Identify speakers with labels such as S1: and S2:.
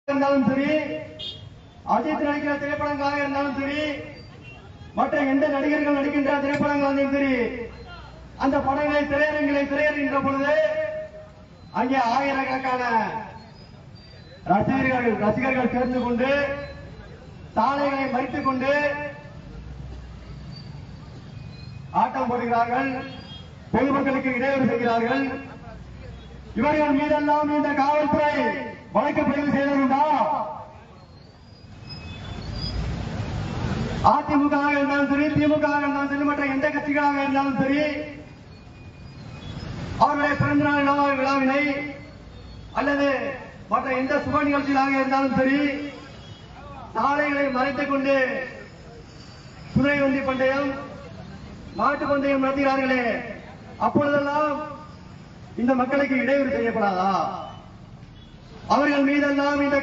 S1: இருந்தாலும் சரி, அஜித் நடிக்கிற திரைப்படங்களாக இருந்தாலும் சரி, மற்ற எந்த நடிகர்கள் நடிக்கின்ற திரைப்படங்களாலும் சரி, அந்த படங்களை திரையரங்கின்ற பொழுது அங்கே ஆயிரக்கணக்கான ரசிகர்கள் சேர்ந்து கொண்டு சாலைகளை மறித்துக் கொண்டு ஆட்டம் போடுகிறார்கள், பொதுமக்களுக்கு இடையூறு செய்கிறார்கள். இவர்கள் மீதெல்லாம் இந்த காவல்துறை வழக்கு பதிவு செய்ததுண்டா? அதிமுக இருந்தாலும் சரி, திமுக இருந்தாலும் சரி, மற்ற எந்த கட்சிகளாக இருந்தாலும் சரி, அவருடைய பிறந்தநாள் விழாவினை அல்லது மற்ற எந்த சுப நிகழ்ச்சிகளாக இருந்தாலும் சரி, சாலைகளை மறைத்துக் கொண்டு குதிரை வண்டி பந்தயம், மாட்டு பந்தயம் நடத்துகிறார்களே, அப்பொழுதெல்லாம் இந்த மக்களுக்கு இடையூறு செய்யப்படாதா? அவர்கள் மீதெல்லாம் இந்த